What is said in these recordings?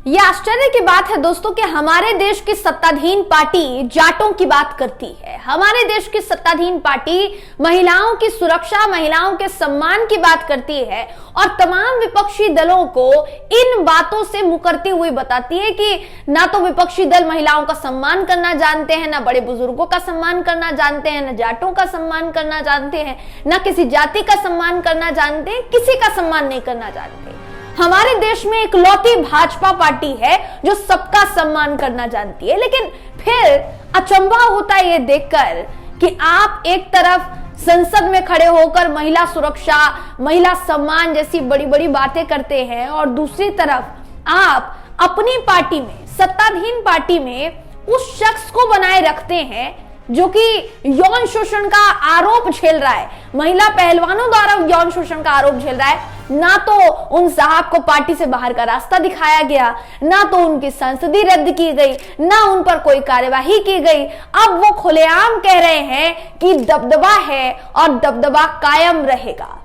यह आश्चर्य की बात है दोस्तों कि हमारे देश की सत्ताधीन पार्टी जाटों की बात करती है। हमारे देश की सत्ताधीन पार्टी महिलाओं की सुरक्षा, महिलाओं के सम्मान की बात करती है और तमाम विपक्षी दलों को इन बातों से मुकरती हुई बताती है कि ना तो विपक्षी दल महिलाओं का सम्मान करना जानते हैं, ना बड़े बुजुर्गों का सम्मान करना जानते हैं, ना जाटों का सम्मान करना जानते हैं, ना किसी जाति का सम्मान करना जानते हैं, किसी का सम्मान नहीं करना जानते। हमारे देश में इकलौती भाजपा पार्टी है जो सबका सम्मान करना जानती है। लेकिन फिर अचंभा होता है ये देखकर कि आप एक तरफ संसद में खड़े होकर महिला सुरक्षा, महिला सम्मान जैसी बड़ी बड़ी बातें करते हैं और दूसरी तरफ आप अपनी पार्टी में, सत्ताधीन पार्टी में उस शख्स को बनाए रखते हैं जो कि यौन शोषण का आरोप झेल रहा है, महिला पहलवानों द्वारा यौन शोषण का आरोप झेल रहा है। ना तो उन साहब को पार्टी से बाहर का रास्ता दिखाया गया, ना तो उनकी संसदीय रद्द की गई, ना उन पर कोई कार्यवाही की गई। अब वो खुलेआम कह रहे हैं कि दबदबा है और दबदबा कायम रहेगा।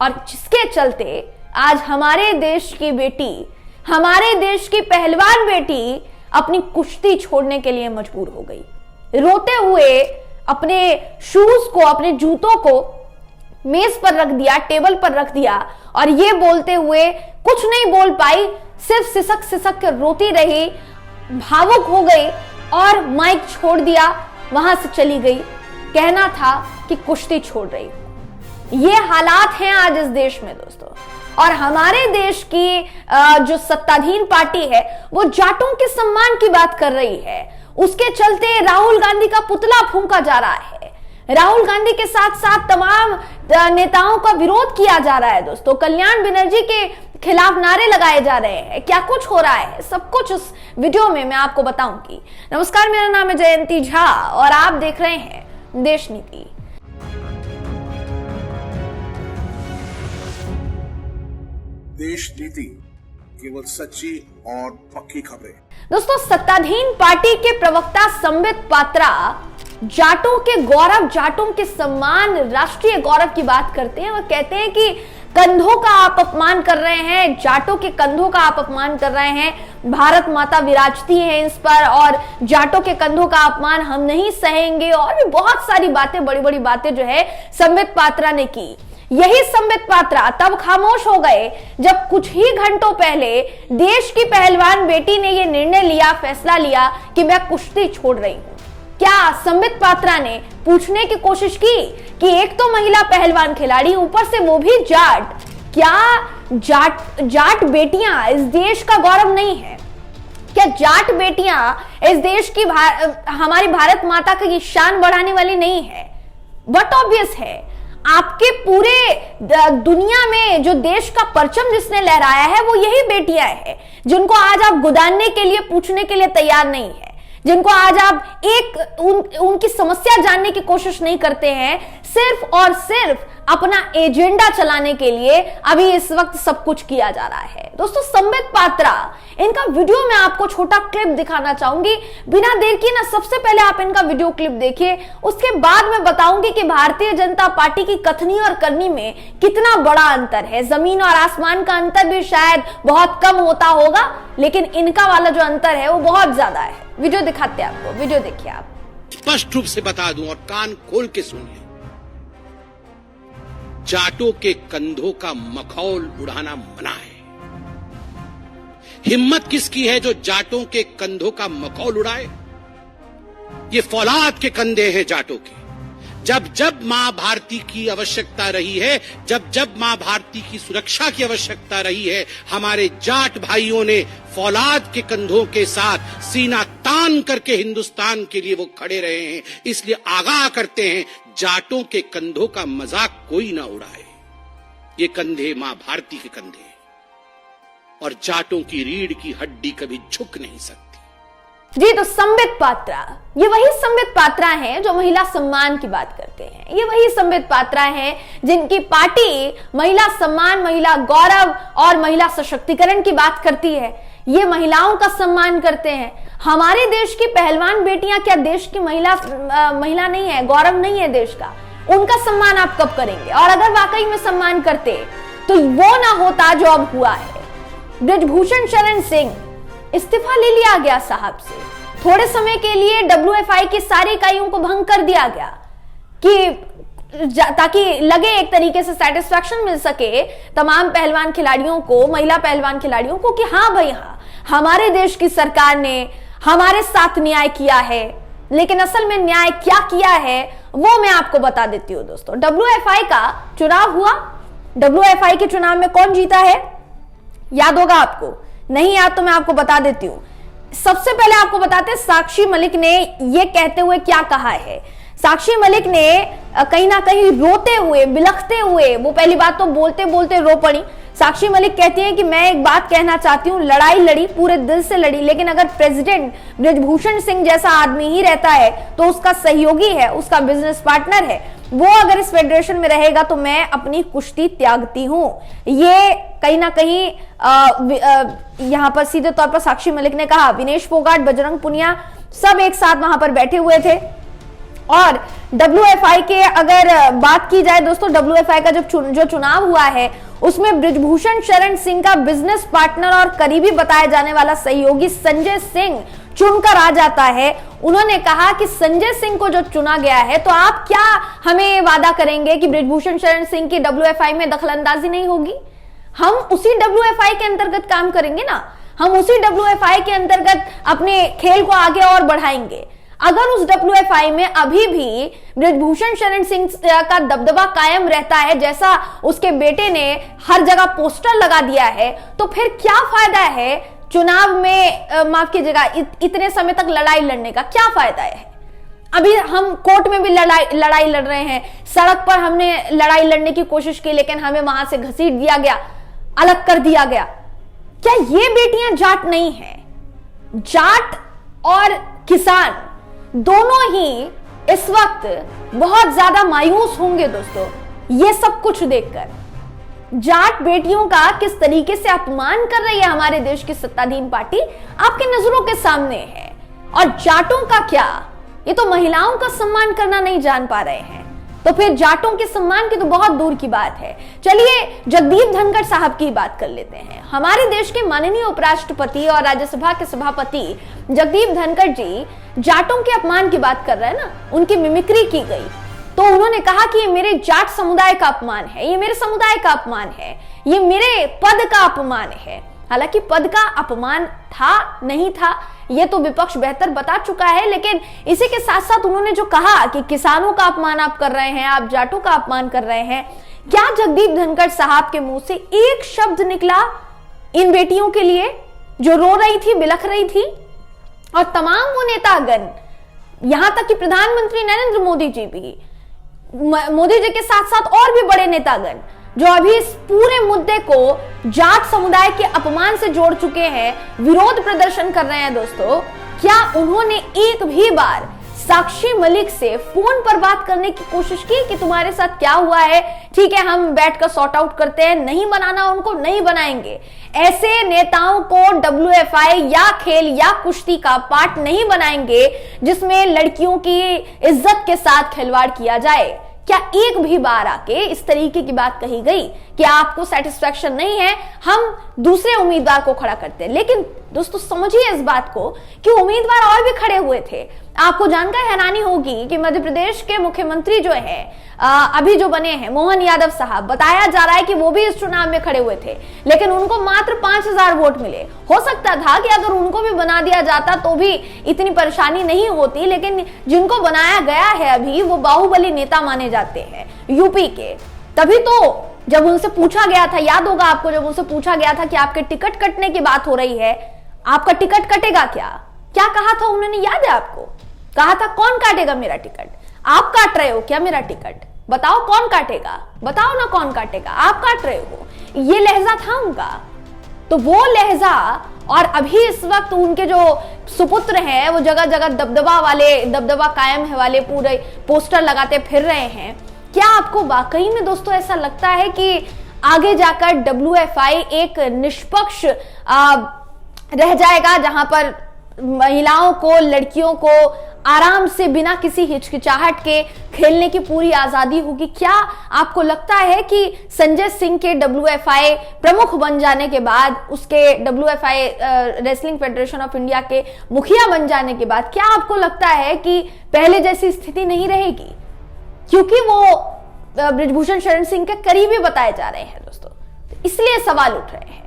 और जिसके चलते आज हमारे देश की बेटी, हमारे देश की पहलवान बेटी अपनी कुश्ती छोड़ने के लिए मजबूर हो गई। रोते हुए अपने शूज को, अपने जूतों को मेज पर रख दिया, टेबल पर रख दिया और ये बोलते हुए कुछ नहीं बोल पाई, सिर्फ सिसक सिसक कर रोती रही, भावुक हो गई और माइक छोड़ दिया, वहां से चली गई। कहना था कि कुश्ती छोड़ रही। ये हालात हैं आज इस देश में दोस्तों। और हमारे देश की जो सत्ताधीन पार्टी है वो जाटों के सम्मान की बात कर रही है। उसके चलते राहुल गांधी का पुतला फूंका जा रहा है। राहुल गांधी के साथ साथ तमाम नेताओं का विरोध किया जा रहा है दोस्तों। कल्याण बनर्जी के खिलाफ नारे लगाए जा रहे हैं। क्या कुछ हो रहा है, सब कुछ इस वीडियो में मैं आपको बताऊंगी। नमस्कार, मेरा नाम है जयंती झा और आप देख रहे हैं देश नीति। देश नीति, केवल सच्ची और पक्की खबरें। दोस्तों, सत्ताधीन पार्टी के प्रवक्ता संबित पात्रा जाटों के गौरव, जाटों के सम्मान, राष्ट्रीय गौरव की बात करते हैं। वो कहते हैं कि कंधों का आप अपमान कर रहे हैं, जाटों के कंधों का आप अपमान कर रहे हैं। भारत माता विराजती है इस पर और जाटों के कंधों का अपमान हम नहीं सहेंगे। और भी बहुत सारी बातें, बड़ी बड़ी बातें जो है संबित पात्रा ने की। यही संबित पात्रा तब खामोश हो गए जब कुछ ही घंटों पहले देश की पहलवान बेटी ने यह निर्णय लिया, फैसला लिया कि मैं कुश्ती छोड़ रही हूं। क्या संबित पात्रा ने पूछने की कोशिश की कि एक तो महिला पहलवान खिलाड़ी, ऊपर से वो भी जाट, क्या जाट बेटियां इस देश का गौरव नहीं है? क्या जाट बेटियां इस देश की हमारी भारत माता की शान बढ़ाने वाली नहीं है? बट ऑब्वियस है, आपके पूरे दुनिया में जो देश का परचम जिसने लहराया है वो यही बेटियां हैं, जिनको आज आप गुदानने के लिए, पूछने के लिए तैयार नहीं है, जिनको आज आप उनकी समस्या जानने की कोशिश नहीं करते हैं। सिर्फ और सिर्फ अपना एजेंडा चलाने के लिए अभी इस वक्त सब कुछ किया जा रहा है। दोस्तों, संबित पात्रा, इनका वीडियो मैं आपको छोटा क्लिप दिखाना चाहूंगी। बिना देर किए ना सबसे पहले आप इनका वीडियो क्लिप देखिए, उसके बाद मैं बताऊंगी कि भारतीय जनता पार्टी की कथनी और करनी में कितना बड़ा अंतर है। जमीन और आसमान का अंतर भी शायद बहुत कम होता होगा, लेकिन इनका वाला जो अंतर है वो बहुत ज्यादा है। वीडियो दिखाते हैं आपको, वीडियो देखिए आप। स्पष्ट रूप से बता दूं और कान खोल के सुनिए, जाटों के कंधों का मखौल उड़ाना मना है। हिम्मत किसकी है जो जाटों के कंधों का मखौल उड़ाए? ये फौलाद के कंधे हैं जाटों के। जब जब मां भारती की आवश्यकता रही है, जब जब मां भारती की सुरक्षा की आवश्यकता रही है, हमारे जाट भाइयों ने फौलाद के कंधों के साथ सीना तान करके हिंदुस्तान के लिए वो खड़े रहे हैं। इसलिए आगाह करते हैं, जाटों के कंधों का मजाक कोई ना उड़ाए। ये कंधे मां भारती के कंधे हैं और जाटों की रीढ़ की हड्डी कभी झुक नहीं सकती। जी, तो संबित पात्रा, ये वही संबित पात्रा हैं जो महिला सम्मान की बात करते हैं। ये वही संबित पात्रा हैं जिनकी पार्टी महिला सम्मान, महिला गौरव और महिला सशक्तिकरण की बात करती है। ये महिलाओं का सम्मान करते हैं। हमारे देश की पहलवान बेटियां क्या देश की महिला नहीं है, गौरव नहीं है देश का? उनका सम्मान आप कब करेंगे? और अगर वाकई में सम्मान करते तो वो ना होता जो अब हुआ है। ब्रजभूषण शरण सिंह इस्तीफा ले लिया गया साहब से। थोड़े समय के लिए WFI की सारी इकाइयों को भंग कर दिया गया कि ताकि लगे एक तरीके से सेटिस्फैक्शन मिल सके तमाम पहलवान खिलाड़ियों को, महिला पहलवान खिलाड़ियों को, कि हाँ भाई हाँ, हमारे देश की सरकार ने हमारे साथ न्याय किया है। लेकिन असल में न्याय क्या किया है वो मैं आपको बता देती हूं दोस्तों। WFI का चुनाव हुआ। WFI के चुनाव में कौन जीता है याद होगा आपको? नहीं याद तो मैं आपको बता देती हूं। सबसे पहले आपको बताते हैं साक्षी मलिक ने यह कहते हुए क्या कहा है। साक्षी मलिक ने कहीं ना कहीं रोते हुए, बिलखते हुए, वो पहली बात तो बोलते बोलते रो पड़ी। साक्षी मलिक कहती हैं कि मैं एक बात कहना चाहती हूं, लड़ाई लड़ी, पूरे दिल से लड़ी, लेकिन अगर प्रेसिडेंट बृजभूषण सिंह जैसा आदमी ही रहता है तो उसका सहयोगी है, उसका बिजनेस पार्टनर है, वो अगर इस फेडरेशन में रहेगा तो मैं अपनी कुश्ती त्यागती हूं। ये कहीं ना कहीं यहां पर सीधे तौर पर साक्षी मलिक ने कहा। विनेश फोगाट, बजरंग पुनिया सब एक साथ वहां पर बैठे हुए थे। और WFI के अगर बात की जाए दोस्तों, WFI का जो चुनाव हुआ है उसमें बृजभूषण शरण सिंह का बिजनेस पार्टनर और करीबी बताया जाने वाला सहयोगी संजय सिंह चुनकर आ जाता है। उन्होंने कहा कि संजय सिंह को जो चुना गया है तो आप क्या हमें वादा करेंगे कि बृजभूषण शरण सिंह की WFI में दखलंदाजी नहीं होगी? हम उसी WFI के अंतर्गत काम करेंगे ना, हम उसी WFI के अंतर्गत अपने खेल को आगे और बढ़ाएंगे। अगर उस WFI में अभी भी बृजभूषण शरण सिंह का दबदबा कायम रहता है, जैसा उसके बेटे ने हर जगह पोस्टर लगा दिया है, तो फिर क्या फायदा है चुनाव में, माफ कीजिएगा, इतने समय तक लड़ाई लड़ने का क्या फायदा है? अभी हम कोर्ट में भी लड़ाई लड़ रहे हैं, सड़क पर हमने लड़ाई लड़ने की कोशिश की लेकिन हमें वहां से घसीट दिया गया, अलग कर दिया गया। क्या ये बेटियां जाट नहीं है? जाट और किसान दोनों ही इस वक्त बहुत ज्यादा मायूस होंगे दोस्तों ये सब कुछ देखकर। जाट बेटियों का किस तरीके से अपमान कर रही है हमारे देश की सत्ताधीन पार्टी आपके नजरों के सामने है। और जाटों का क्या, ये तो महिलाओं का सम्मान करना नहीं जान पा रहे हैं, तो फिर जाटों के सम्मान की तो बहुत दूर की बात है। चलिए जगदीप धनखड़ साहब की बात कर लेते हैं। हमारे देश के माननीय उपराष्ट्रपति और राज्यसभा के सभापति जगदीप धनखड़ जी जाटों के अपमान की बात कर रहे हैं ना, उनकी मिमिक्री की गई तो उन्होंने कहा कि ये मेरे जाट समुदाय का अपमान है, ये मेरे समुदाय का अपमान है, ये मेरे पद का अपमान है। हालांकि पद का अपमान था नहीं था ये तो विपक्ष बेहतर बता चुका है, लेकिन इसी के साथ साथ उन्होंने जो कहा कि किसानों का अपमान आप कर रहे हैं, आप जाटों का अपमान कर रहे हैं, क्या जगदीप धनखड़ साहब के मुंह से एक शब्द निकला इन बेटियों के लिए जो रो रही थी, बिलख रही थी? और तमाम वो नेतागण, यहां तक कि प्रधानमंत्री नरेंद्र मोदी जी भी, मोदी जी के साथ साथ और भी बड़े नेतागण जो अभी इस पूरे मुद्दे को जाट समुदाय के अपमान से जोड़ चुके हैं, विरोध प्रदर्शन कर रहे हैं दोस्तों, क्या उन्होंने एक भी बार साक्षी मलिक से फोन पर बात करने की कोशिश की कि तुम्हारे साथ क्या हुआ है, ठीक है हम बैठकर सॉर्ट आउट करते हैं, नहीं बनाना उनको नहीं बनाएंगे? ऐसे नेताओं को WFI या खेल या कुश्ती का पार्ट नहीं बनाएंगे जिसमें लड़कियों की इज्जत के साथ खिलवाड़ किया जाए। क्या एक भी बार आके इस तरीके की बात कही गई कि आपको सेटिस्फैक्शन नहीं है, हम दूसरे उम्मीदवार को खड़ा करते हैं? लेकिन दोस्तों समझिए इस बात को कि उम्मीदवार और भी खड़े हुए थे। आपको जानकर हैरानी होगी कि मध्य प्रदेश के मुख्यमंत्री जो है अभी जो बने हैं मोहन यादव साहब, बताया जा रहा है कि वो भी इस चुनाव में खड़े हुए थे, लेकिन उनको मात्र 5000 वोट मिले। हो सकता था कि अगर उनको भी बना दिया जाता तो भी इतनी परेशानी नहीं होती, लेकिन जिनको बनाया गया है अभी वो बाहुबली नेता माने जाते हैं यूपी के। तभी तो जब उनसे पूछा गया था, याद होगा आपको, जब उनसे पूछा गया था कि आपके टिकट कटने की बात हो रही है, आपका टिकट कटेगा क्या कहा था उन्होंने, याद है आपको? कहा था कौन काटेगा मेरा टिकट? आप काट रहे हो क्या मेरा टिकट? बताओ कौन काटेगा, बताओ ना कौन काटेगा, आप काट रहे हो। ये लहजा था उनका। तो वो लहजा, और अभी इस वक्त उनके जो सुपुत्र हैं वो जगह जगह दबदबा कायम है वाले पूरे पोस्टर लगाते फिर रहे हैं। क्या आपको वाकई में दोस्तों ऐसा लगता है कि आगे जाकर WFI एक निष्पक्ष रह जाएगा जहां पर महिलाओं को, लड़कियों को आराम से बिना किसी हिचकिचाहट के खेलने की पूरी आजादी होगी। क्या आपको लगता है कि संजय सिंह के WFI प्रमुख बन जाने के बाद, उसके WFI wrestling federation of India के मुखिया बन जाने के बाद, क्या आपको लगता है कि पहले जैसी स्थिति नहीं रहेगी? क्योंकि वो बृजभूषण शरण सिंह के करीबी बताए जा रहे हैं दोस्तों, इसलिए सवाल उठ रहे हैं।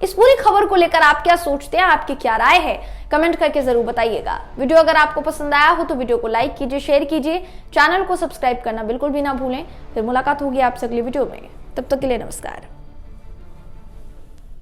इस पूरी खबर को लेकर आप क्या सोचते हैं, आपकी क्या राय है, कमेंट करके जरूर बताइएगा। वीडियो अगर आपको पसंद आया हो तो वीडियो को लाइक कीजिए, शेयर कीजिए, चैनल को सब्सक्राइब करना बिल्कुल भी ना भूलें। फिर मुलाकात होगी आपसे अगली वीडियो में, तब तक के लिए नमस्कार।